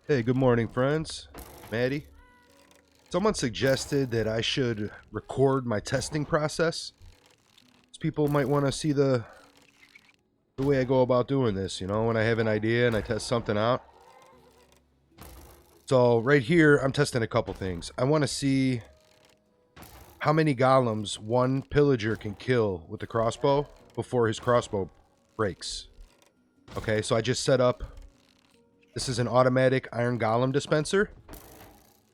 Hey, good morning, friends. Maddie. Someone suggested that I should record my testing process. People might want to see the way I go about doing this, when I have an idea and I test something out. So right here, I'm testing a couple things. I want to see how many golems one pillager can kill with the crossbow before his crossbow breaks. Okay, so I just set up, this is an automatic iron golem dispenser.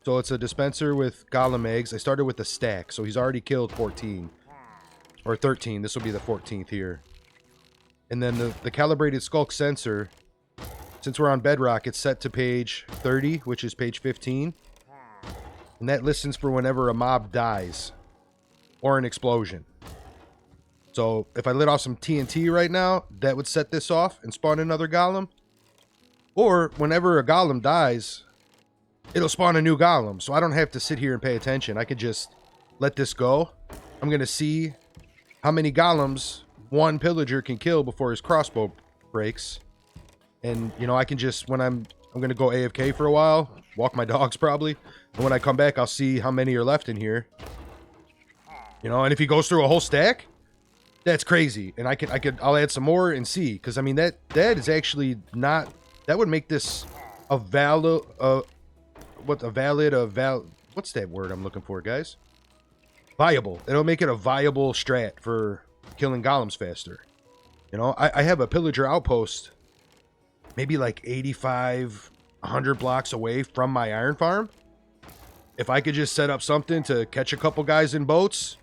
So it's a dispenser with golem eggs. I started with a stack, so he's already killed 14. Or 13. This will be the 14th here. And then the calibrated skulk sensor, since we're on bedrock, it's set to page 30, which is page 15. And that listens for whenever a mob dies or an explosion. So if I lit off some TNT right now, that would set this off and spawn another golem. Or whenever a golem dies, it'll spawn a new golem. So I don't have to sit here and pay attention. I could just let this go. I'm going to see how many golems one pillager can kill before his crossbow breaks. And, I can just, when I'm going to go AFK for a while, walk my dogs probably. And when I come back, I'll see how many are left in here. And if he goes through a whole stack, that's crazy. And I'll add some more and see. Because, I mean, that is actually not, that would make this a valid, what's that word I'm looking for, guys? Viable. It'll make it a viable strat for killing golems faster. I have a pillager outpost maybe like 85, 100 blocks away from my iron farm. If I could just set up something to catch a couple guys in boats,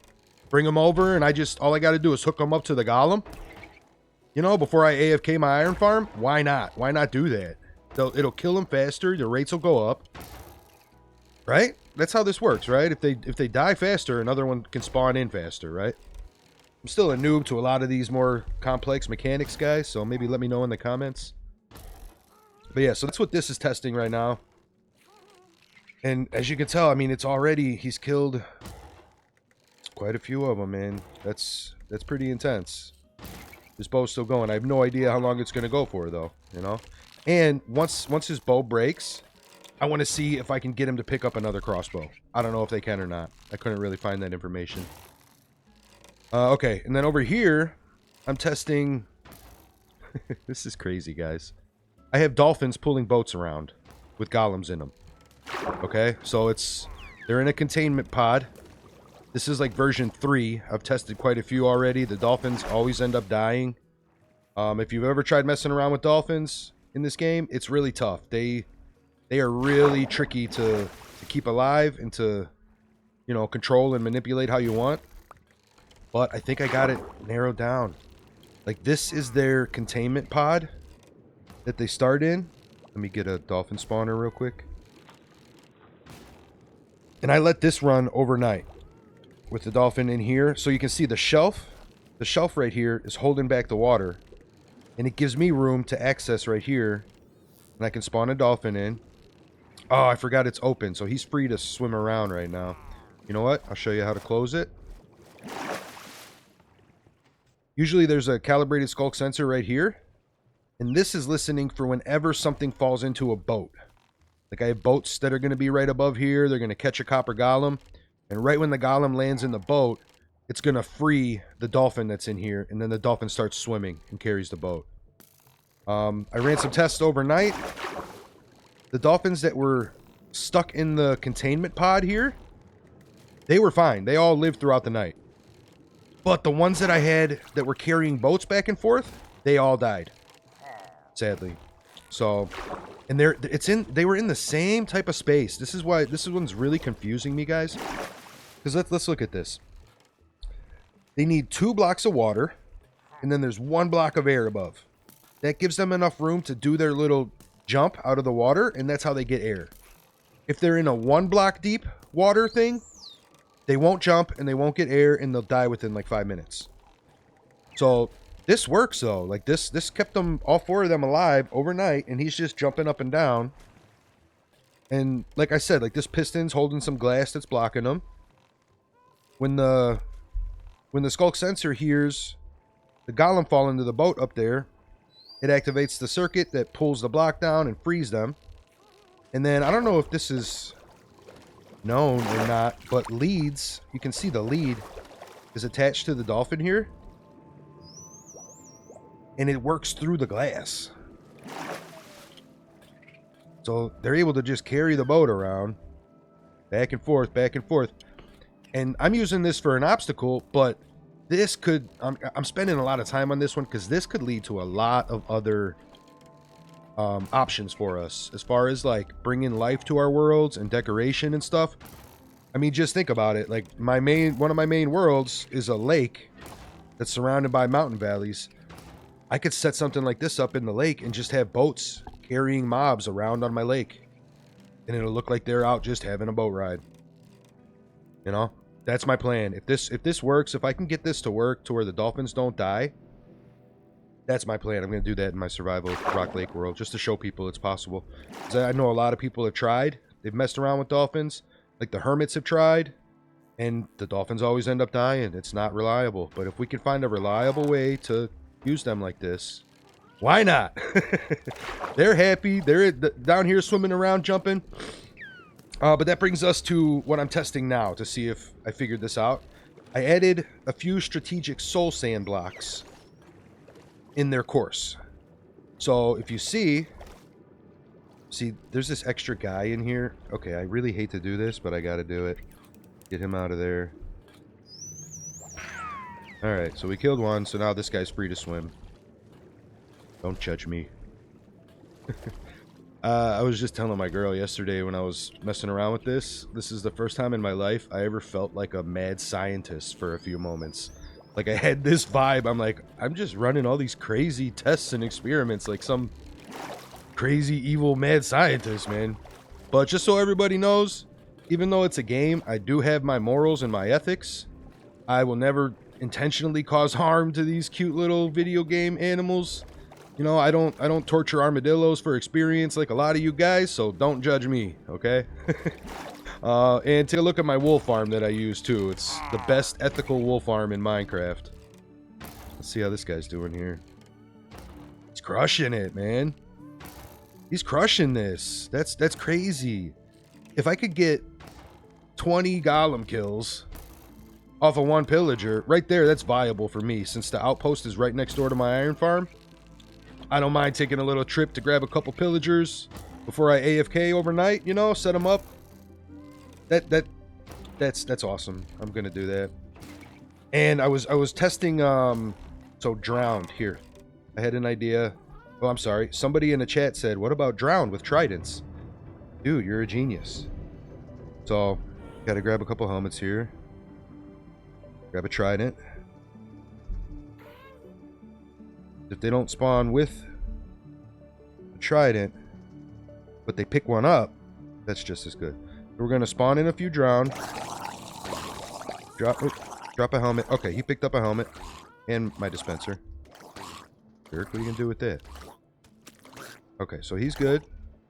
bring them over, and all I got to do is hook them up to the golem, before I AFK my iron farm, why not? Why not do that? It'll kill them faster, the rates will go up. Right? That's how this works, right? If they die faster, another one can spawn in faster, right? I'm still a noob to a lot of these more complex mechanics, guys, so maybe let me know in the comments. But yeah, so that's what this is testing right now. And as you can tell, I mean, he's killed quite a few of them, man. That's pretty intense. His bow's still going. I have no idea how long it's going to go for, though, And once his bow breaks, I want to see if I can get him to pick up another crossbow. I don't know if they can or not. I couldn't really find that information. Okay, and then over here, I'm testing... This is crazy, guys. I have dolphins pulling boats around with golems in them. Okay, so they're in a containment pod. This is like version 3. I've tested quite a few already. The dolphins always end up dying. If you've ever tried messing around with dolphins in this game, it's really tough. They are really tricky to keep alive and to, control and manipulate how you want. But I think I got it narrowed down. Like, this is their containment pod that they start in. Let me get a dolphin spawner real quick. And I let this run overnight with the dolphin in here. So you can see the shelf. The shelf right here is holding back the water. And it gives me room to access right here. And I can spawn a dolphin in. Oh, I forgot it's open, so he's free to swim around right now. You know what? I'll show you how to close it. Usually there's a calibrated skulk sensor right here. And this is listening for whenever something falls into a boat. Like, I have boats that are going to be right above here. They're going to catch a copper golem. And right when the golem lands in the boat, it's going to free the dolphin that's in here. And then the dolphin starts swimming and carries the boat. I ran some tests overnight. The dolphins that were stuck in the containment pod here, they were fine. They all lived throughout the night. But the ones that I had that were carrying boats back and forth, they all died. Sadly. So, and they were in the same type of space. This is one's really confusing me, guys. Because let's look at this. They need 2 blocks of water, and then there's 1 block of air above. That gives them enough room to do their little jump out of the water, and that's how they get air. If they're in a 1 block deep water thing, they won't jump and they won't get air, and they'll die within like 5 minutes. So this works though. Like this kept them, all 4 of them, alive overnight, and he's just jumping up and down. And like I said, like, this piston's holding some glass that's blocking them. When the skulk sensor hears the golem fall into the boat up there, it activates the circuit that pulls the block down and frees them. And then I don't know if this is known or not, but leads, you can see the lead is attached to the Dolphin here. And it works through the glass. So they're able to just carry the boat around. Back and forth, back and forth. And I'm using this for an obstacle, but this could... I'm spending a lot of time on this one because this could lead to a lot of other options for us. As far as, like, bringing life to our worlds and decoration and stuff. I mean, just think about it. Like, one of my main worlds is a lake that's surrounded by mountain valleys. I could set something like this up in the lake and just have boats carrying mobs around on my lake. And it'll look like they're out just having a boat ride. You know? That's my plan. If this works, if I can get this to work to where the dolphins don't die, that's my plan. I'm going to do that in my survival Rock Lake world just to show people it's possible. Because I know a lot of people have tried. They've messed around with dolphins. Like the hermits have tried. And the dolphins always end up dying. It's not reliable. But if we can find a reliable way to use them like this, why not? They're happy. They're down here swimming around, jumping. But that brings us to what I'm testing now to see if I figured this out. I added a few strategic soul sand blocks in their course. So if you see, there's this extra guy in here. Okay, I really hate to do this, but I got to do it. Get him out of there. All right, so we killed one, so now this guy's free to swim. Don't judge me. I was just telling my girl yesterday when I was messing around with this. This is the first time in my life I ever felt like a mad scientist for a few moments. Like I had this vibe. I'm like, I'm just running all these crazy tests and experiments like some crazy evil mad scientist, man. But just so everybody knows, even though it's a game, I do have my morals and my ethics. I will never intentionally cause harm to these cute little video game animals. You know, I don't torture armadillos for experience like a lot of you guys, so don't judge me, okay? And take a look at my wool farm that I use too. It's the best ethical wool farm in Minecraft. Let's see how this guy's doing here. He's crushing it, man. He's crushing this. That's crazy. If I could get 20 golem kills off of one pillager, right there, that's viable for me. Since the outpost is right next door to my iron farm, I don't mind taking a little trip to grab a couple pillagers before I AFK overnight, you know, set them up. That's awesome. I'm gonna do that. And I was testing so drowned here. I had an idea. Oh, I'm sorry. Somebody in the chat said, "What about drowned with tridents?" Dude, you're a genius. So, got to grab a couple helmets here. Grab a trident. If they don't spawn with a trident, but they pick one up, that's just as good. We're going to spawn in a few drowned. Drop a helmet. Okay, he picked up a helmet and my dispenser. Eric, what are you going to do with that? Okay, so he's good.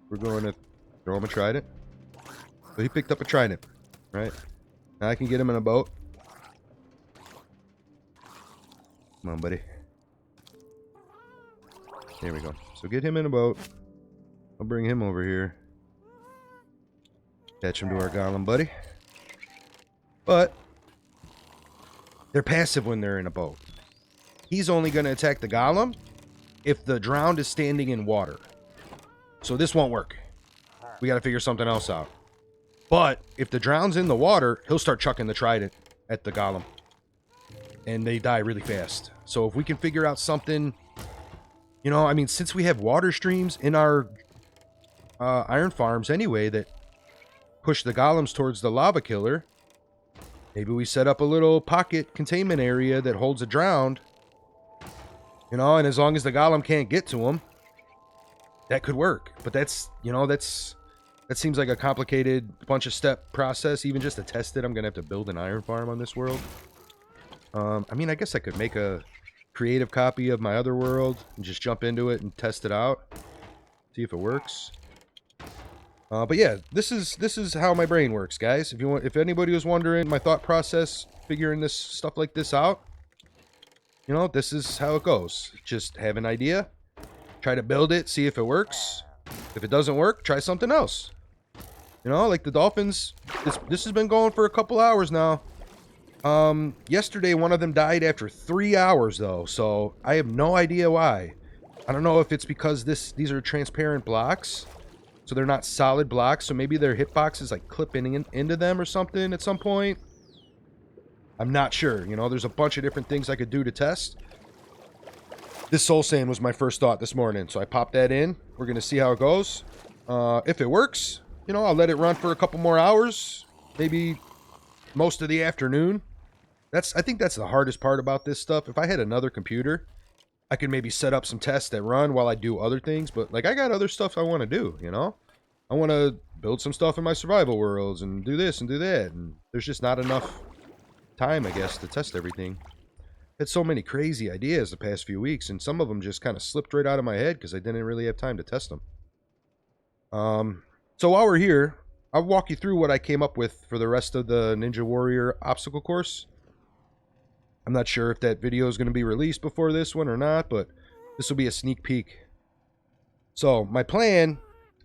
We're going to throw him a trident. So he picked up a trident, right? Now I can get him in a boat. Come on, buddy. There we go. So get him in a boat. I'll bring him over here. Attach him to our golem buddy. But they're passive when they're in a boat. He's only going to attack the golem if the drowned is standing in water. So this won't work. We got to figure something else out. But if the drowned's in the water, he'll start chucking the trident at the golem. And they die really fast. So if we can figure out something... You know, I mean, since we have water streams in our iron farms anyway that push the golems towards the lava killer, maybe we set up a little pocket containment area that holds a drowned. You know, and as long as the golem can't get to him, that could work. But that's, you know, that seems like a complicated bunch of step process. Even just to test it, I'm going to have to build an iron farm on this world. I mean, I guess I could make a creative copy of my other world and just jump into it and test it out, see if it works. But yeah, this is how my brain works, guys. If anybody was wondering my thought process figuring this stuff like this out, you know, this is how it goes. Just have an idea, try to build it, see if it works, If it doesn't work, try something else. You know, like the dolphins, this has been going for a couple hours now. Yesterday one of them died after 3 hours though, so I have no idea why. I don't know if it's because these are transparent blocks, so they're not solid blocks, so maybe their hitbox is like clipping into them or something at some point. I'm not sure. You know, there's a bunch of different things I could do to test. This soul sand was my first thought this morning, so I popped that in. We're going to see how it goes. If it works, you know, I'll let it run for a couple more hours, maybe most of the afternoon. I think that's the hardest part about this stuff. If I had another computer, I could maybe set up some tests that run while I do other things, but like I got other stuff I want to do, you know? I want to build some stuff in my survival worlds and do this and do that, and there's just not enough time, I guess, to test everything. Had so many crazy ideas the past few weeks, and some of them just kind of slipped right out of my head because I didn't really have time to test them. So while we're here, I'll walk you through what I came up with for the rest of the Ninja Warrior obstacle course. I'm not sure if that video is going to be released before this one or not, but this will be a sneak peek. So my plan,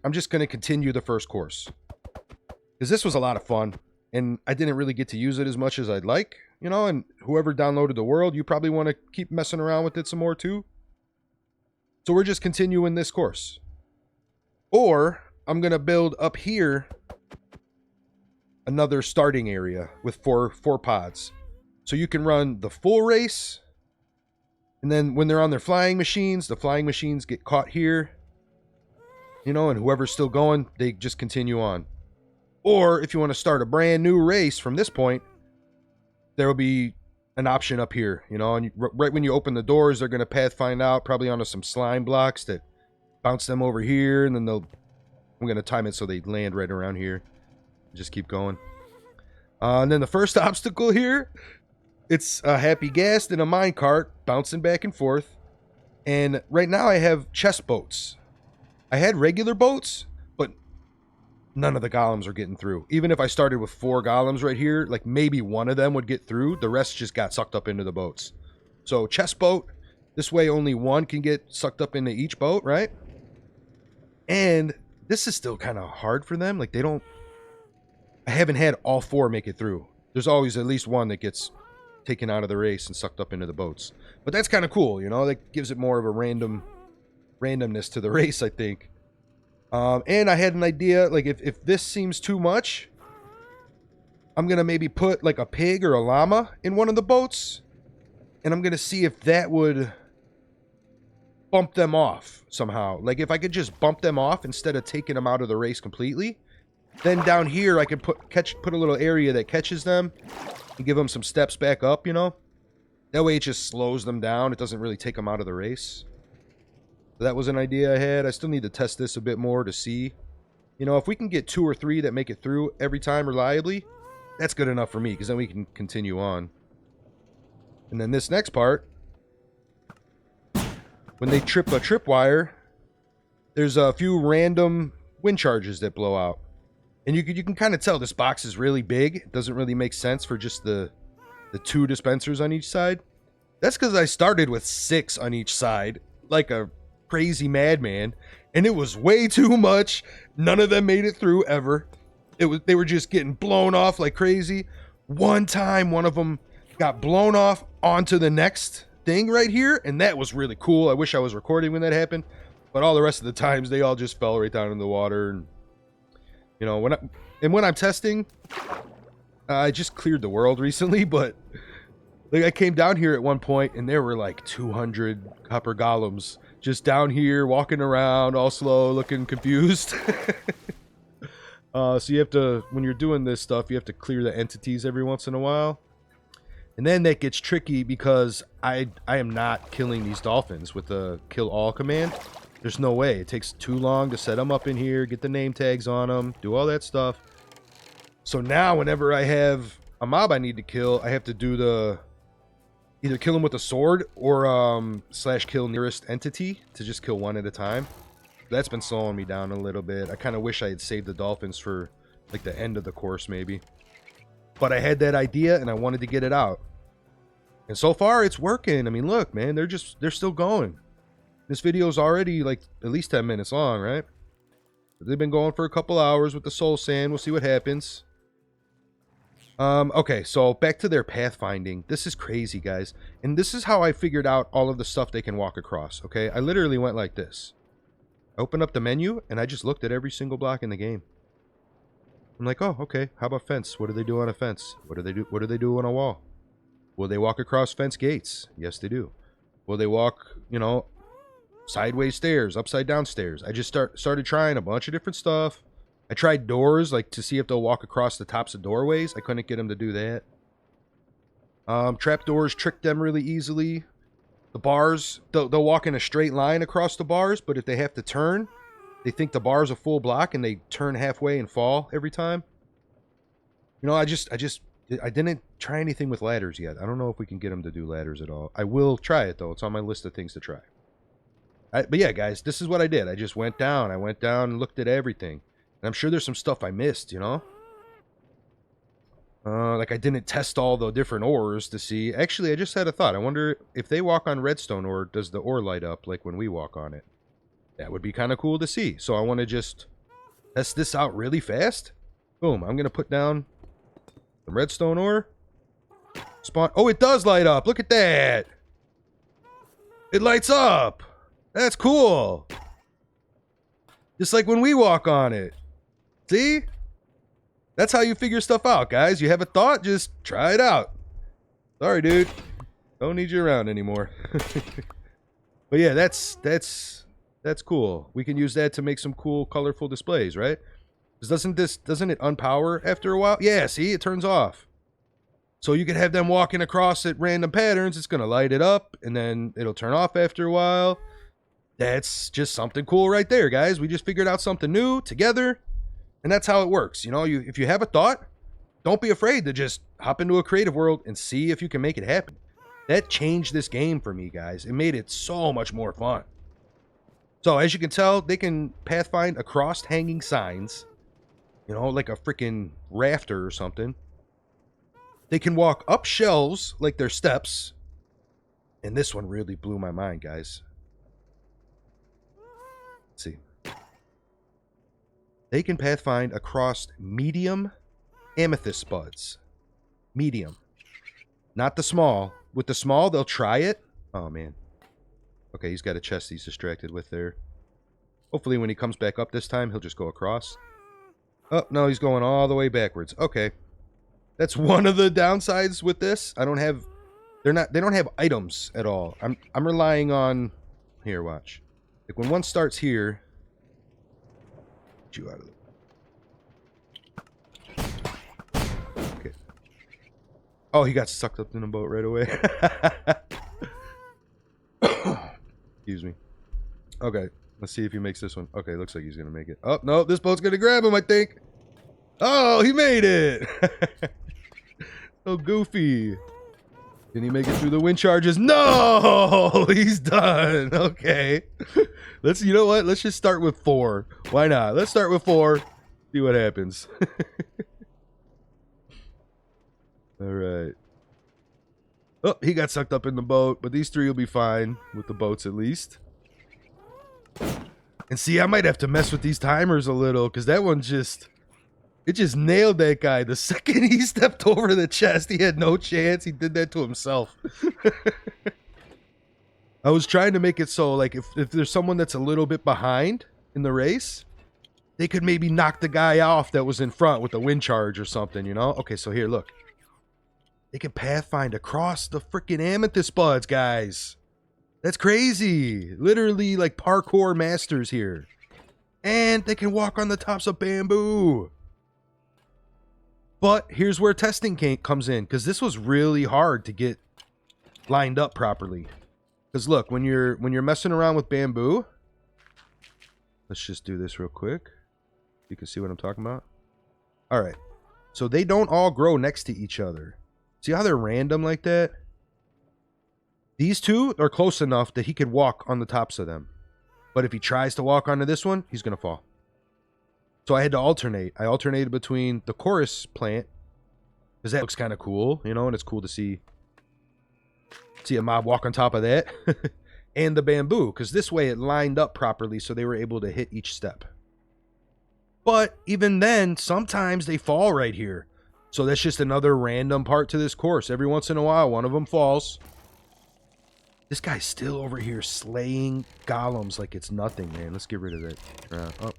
I'm just going to continue the first course, because this was a lot of fun, and I didn't really get to use it as much as I'd like, you know, and whoever downloaded the world, you probably want to keep messing around with it some more too. So we're just continuing this course. Or I'm going to build up here another starting area with four pods. So you can run the full race, and then when they're on their flying machines, the flying machines get caught here, you know, and whoever's still going, they just continue on. Or if you want to start a brand new race from this point, there will be an option up here, you know, and right when you open the doors, they're going to pathfind out probably onto some slime blocks that bounce them over here, and then I'm going to time it so they land right around here. Just keep going. And then the first obstacle here, it's a happy gas and a minecart bouncing back and forth. And right now I have chest boats. I had regular boats, but none of the golems are getting through. Even if I started with 4 golems right here, like maybe one of them would get through. The rest just got sucked up into the boats. So chest boat, this way only one can get sucked up into each boat, right? And this is still kind of hard for them. Like I haven't had all 4 make it through. There's always at least one that gets taken out of the race and sucked up into the boats. But that's kind of cool, you know? That gives it more of a randomness to the race, I think. And I had an idea, like if this seems too much, I'm going to maybe put like a pig or a llama in one of the boats, and I'm going to see if that would bump them off somehow. Like if I could just bump them off instead of taking them out of the race completely, then down here I could put a little area that catches them and give them some steps back up, you know? That way it just slows them down. It doesn't really take them out of the race. So that was an idea I had. I still need to test this a bit more to see. You know, if we can get 2 or 3 that make it through every time reliably, that's good enough for me, because then we can continue on. And then this next part, when they trip a tripwire, there's a few random wind charges that blow out. And you can kind of tell this box is really big. It doesn't really make sense for just the 2 dispensers on each side. That's because I started with 6 on each side, like a crazy madman, and it was way too much. None of them made it through ever. They were just getting blown off like crazy. One time, one of them got blown off onto the next thing right here, and that was really cool. I wish I was recording when that happened, but all the rest of the times they all just fell right down in the water. And you know, when I'm testing, I just cleared the world recently, but like I came down here at one point and there were like 200 copper golems just down here walking around all slow, looking confused. So you have to, when you're doing this stuff, you have to clear the entities every once in a while. And then that gets tricky because I am not killing these dolphins with the kill all command. There's no way. It takes too long to set them up in here, get the name tags on them, do all that stuff. So now whenever I have a mob I need to kill, I have to do either kill them with a sword or slash kill nearest entity to just kill one at a time. That's been slowing me down a little bit. I kind of wish I had saved the dolphins for like the end of the course maybe. But I had that idea and I wanted to get it out. And so far it's working. I mean, look, man, they're still going. This video is already like at least 10 minutes long, right? They've been going for a couple hours with the soul sand. We'll see what happens. Okay, so back to their pathfinding. This is crazy, guys. And this is how I figured out all of the stuff they can walk across, okay? I literally went like this. I opened up the menu, and I just looked at every single block in the game. I'm like, oh, okay, how about fence? What do they do on a fence? What do they do on a wall? Will they walk across fence gates? Yes, they do. Will they walk, you know, sideways stairs, upside down stairs? I just started trying a bunch of different stuff. I tried doors, like, to see if they'll walk across the tops of doorways. I couldn't get them to do that. Trap doors trick them really easily. The bars, they'll walk in a straight line across the bars, but if they have to turn, they think the bar's a full block and they turn halfway and fall every time. You know, I didn't try anything with ladders yet. I don't know if we can get them to do ladders at all. I will try it, though. It's on my list of things to try. But yeah, guys, this is what I did. I just went down. I went down and looked at everything. And I'm sure there's some stuff I missed, you know? Like I didn't test all the different ores to see. Actually, I just had a thought. I wonder if they walk on redstone ore, does the ore light up like when we walk on it? That would be kind of cool to see. So I want to just test this out really fast. Boom. I'm going to put down some redstone ore. Spawn. Oh, it does light up. Look at that. It lights up. That's cool. Just like when we walk on it. See? That's how you figure stuff out, guys. You have a thought, just try it out. Sorry, dude. Don't need you around anymore. But yeah, that's cool. We can use that to make some cool, colorful displays, right? Doesn't it unpower after a while? Yeah, see, it turns off. So you could have them walking across at random patterns. It's going to light it up, and then it'll turn off after a while. That's just something cool right there, guys. We just figured out something new together. And that's how it works. You know, if you have a thought, don't be afraid to just hop into a creative world and see if you can make it happen. That changed this game for me, guys. It made it so much more fun. So, as you can tell, they can pathfind across hanging signs. You know, like a freaking rafter or something. They can walk up shelves like they're steps. And this one really blew my mind, guys. Let's see. They can pathfind across medium amethyst spuds. Medium. Not the small. With the small, they'll try it. Oh, man. Okay, he's got a chest he's distracted with there. Hopefully when he comes back up this time, he'll just go across. Oh, no, he's going all the way backwards. Okay. That's one of the downsides with this. I don't have... They don't have items at all. I'm relying on... Here, watch. Like when one starts here... you out of there. Okay. Oh, he got sucked up in a boat right away. Excuse me. Okay, let's see if he makes this one. Okay, looks like he's gonna make it. Oh no, this boat's gonna grab him, I think. Oh, he made it. So goofy. Can he make it through the wind charges? No, he's done. Okay. You know what? Let's just start with 4. Why not? Let's start with 4. See what happens. All right. Oh, he got sucked up in the boat, but these 3 will be fine with the boats at least. And see, I might have to mess with these timers a little because that one just... It just nailed that guy. The second he stepped over the chest, he had no chance. He did that to himself. I was trying to make it so, like, if there's someone that's a little bit behind in the race, they could maybe knock the guy off that was in front with a wind charge or something, you know? Okay, so here, look. They can pathfind across the freaking amethyst buds, guys. That's crazy. Literally, like, parkour masters here. And they can walk on the tops of bamboo. But here's where testing comes in, because this was really hard to get lined up properly. Because look, when you're messing around with bamboo, let's just do this real quick. You can see what I'm talking about. All right, so they don't all grow next to each other. See how they're random like that? These 2 are close enough that he could walk on the tops of them. But if he tries to walk onto this one, he's gonna fall. So I had to alternate. I alternated between the chorus plant, because that looks kind of cool, you know, and it's cool to see a mob walk on top of that, and the bamboo, because this way it lined up properly so they were able to hit each step. But even then, sometimes they fall right here. So that's just another random part to this course. Every once in a while, one of them falls. This guy's still over here slaying golems like it's nothing, man. Let's get rid of that. Oh,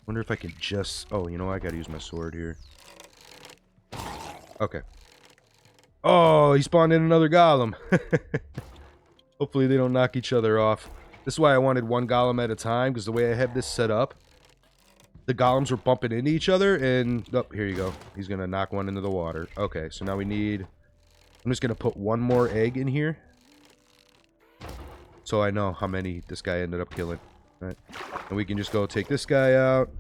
wonder if I can just... Oh, you know, I gotta use my sword here. Okay. Oh, he spawned in another golem. Hopefully they don't knock each other off. This is why I wanted one golem at a time, because the way I have this set up, the golems were bumping into each other, and... Oh, here you go. He's gonna knock one into the water. Okay, so now we need... I'm just gonna put one more egg in here, so I know how many this guy ended up killing. All right. And we can just go take this guy out.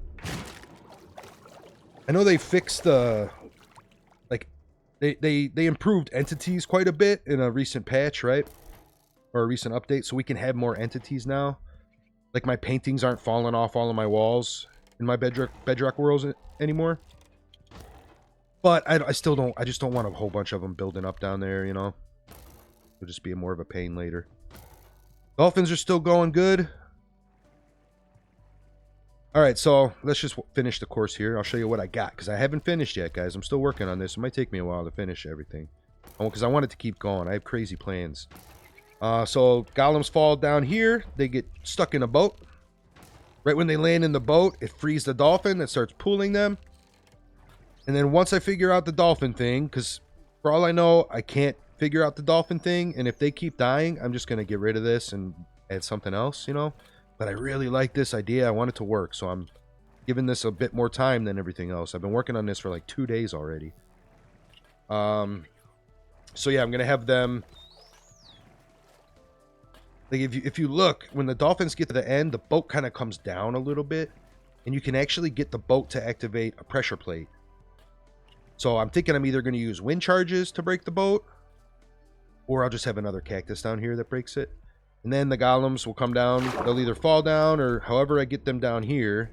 I know they fixed the... Like, they improved entities quite a bit in a recent patch, right? Or a recent update, so we can have more entities now. Like, my paintings aren't falling off all of my walls in my bedrock worlds anymore. But I still don't... I just don't want a whole bunch of them building up down there, you know? It'll just be more of a pain later. Dolphins are still going good. Alright, so let's just finish the course here. I'll show you what I got, because I haven't finished yet, guys. I'm still working on this. It might take me a while to finish everything. Because I want it to keep going. I have crazy plans. So, golems fall down here. They get stuck in a boat. Right when they land in the boat, it frees the dolphin. It starts pulling them. And then once I figure out the dolphin thing, because for all I know, I can't figure out the dolphin thing, and if they keep dying, I'm just going to get rid of this and add something else, you know? But I really like this idea. I want it to work, so I'm giving this a bit more time than everything else. I've been working on this for like 2 days already. So yeah, I'm going to have them... Like, if you look, when the dolphins get to the end, the boat kind of comes down a little bit, and you can actually get the boat to activate a pressure plate. So I'm thinking I'm either going to use wind charges to break the boat, or I'll just have another cactus down here that breaks it. And then the golems will come down. They'll either fall down, or however I get them down here.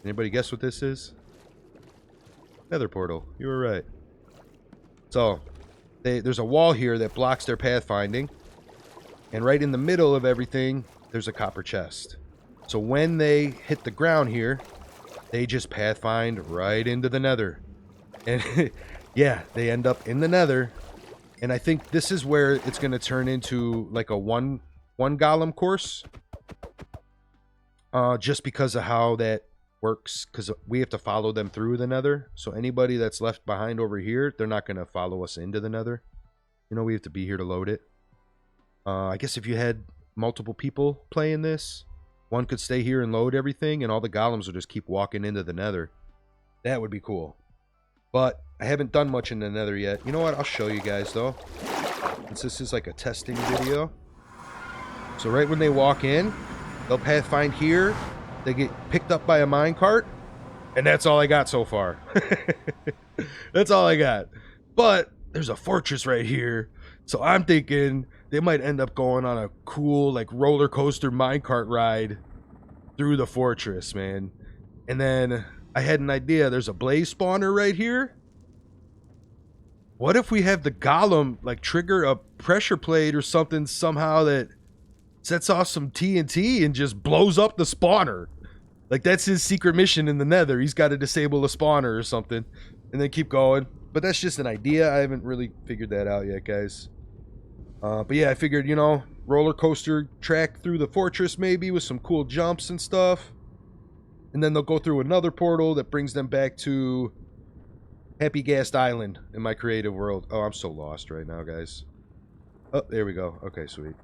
Anybody guess what this is? Nether portal. You were right. So... there's a wall here that blocks their pathfinding. And right in the middle of everything, there's a copper chest. So when they hit the ground here, they just pathfind right into the nether. And yeah, they end up in the nether. And I think this is where it's going to turn into like a one golem course. Just because of how that works, because we have to follow them through the nether. So anybody that's left behind over here, they're not going to follow us into the nether. You know, we have to be here to load it. I guess if you had multiple people playing this, one could stay here and load everything, and all the golems would just keep walking into the nether. That would be cool. But I haven't done much in the nether yet. You know what? I'll show you guys, though. Since this is like a testing video. So right when they walk in, they'll pathfind here. They get picked up by a minecart, and that's all I got so far. That's all I got. But there's a fortress right here, so I'm thinking they might end up going on a cool like roller coaster minecart ride through the fortress, man. And then I had an idea. There's a blaze spawner right here. What if we have the golem like trigger a pressure plate or something somehow that sets off some TNT and just blows up the spawner? Like, that's his secret mission in the nether. He's got to disable a spawner or something and then keep going. But that's just an idea. I haven't really figured that out yet, guys. But yeah, I figured, you know, roller coaster track through the fortress maybe with some cool jumps and stuff. And then they'll go through another portal that brings them back to Happy Gas Island in my creative world. Oh, I'm so lost right now, guys. Oh, there we go. Okay, sweet.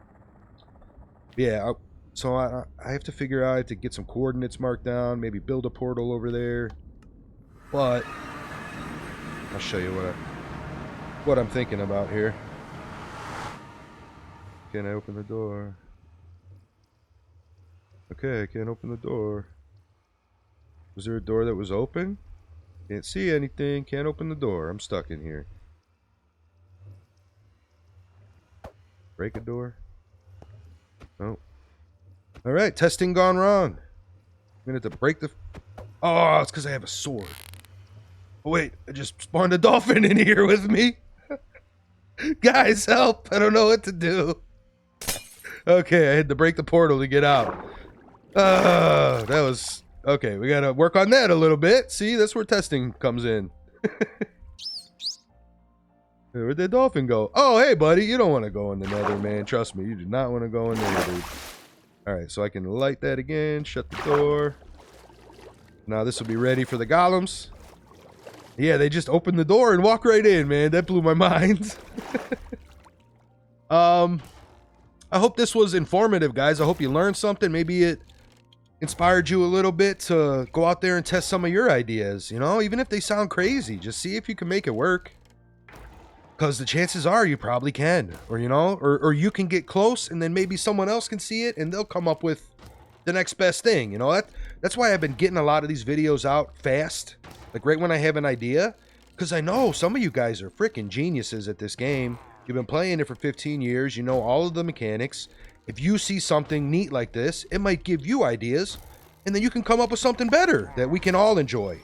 Yeah, so I have to figure out, I have to get some coordinates marked down, maybe build a portal over there. But I'll show you what I'm thinking about here. Can I open the door? Okay, I can't open the door. Was there a door that was open? Can't see anything. Can't open the door. I'm stuck in here. Break a door? Oh. Alright, testing gone wrong. I'm gonna have to break the... Oh, it's because I have a sword. Oh, wait, I just spawned a dolphin in here with me. Guys, help. I don't know what to do. Okay, I had to break the portal to get out. That was... Okay, we gotta work on that a little bit. See, that's where testing comes in. Where'd the dolphin go? Oh, hey, buddy. You don't want to go in the nether, man. Trust me. You do not want to go in there, dude. Alright, so I can light that again. Shut the door. Now this will be ready for the golems. Yeah, they just opened the door and walk right in, man. That blew my mind. I hope this was informative, guys. I hope you learned something. Maybe it inspired you a little bit to go out there and test some of your ideas. You know, even if they sound crazy, just see if you can make it work. Because the chances are you probably can. Or, you know, or you can get close and then maybe someone else can see it and they'll come up with the next best thing. You know, that's why I've been getting a lot of these videos out fast. Like right when I have an idea. Because I know some of you guys are freaking geniuses at this game. You've been playing it for 15 years. You know all of the mechanics. If you see something neat like this, it might give you ideas. And then you can come up with something better that we can all enjoy.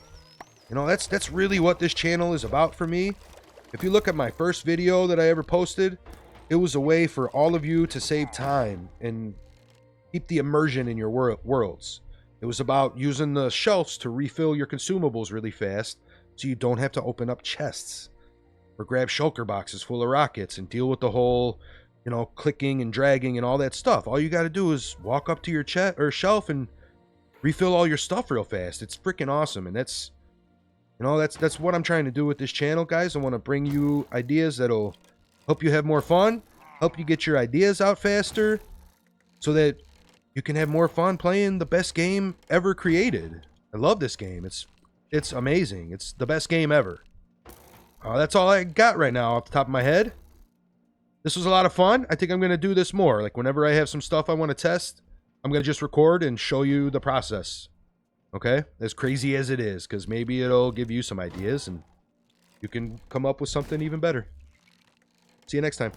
You know, that's really what this channel is about for me. If you look at my first video that I ever posted, it was a way for all of you to save time and keep the immersion in your worlds. It was about using the shelves to refill your consumables really fast so you don't have to open up chests or grab shulker boxes full of rockets and deal with the whole, you know, clicking and dragging and all that stuff. All you got to do is walk up to your shelf and refill all your stuff real fast. It's freaking awesome. And that's, you know, that's what I'm trying to do with this channel, guys. I want to bring you ideas that'll help you have more fun, help you get your ideas out faster so that you can have more fun playing the best game ever created. I love this game. It's amazing. It's the best game ever. That's all I got right now off the top of my head. This was a lot of fun. I think I'm going to do this more. Like whenever I have some stuff I want to test, I'm going to just record and show you the process. Okay? As crazy as it is, because maybe it'll give you some ideas and you can come up with something even better. See you next time.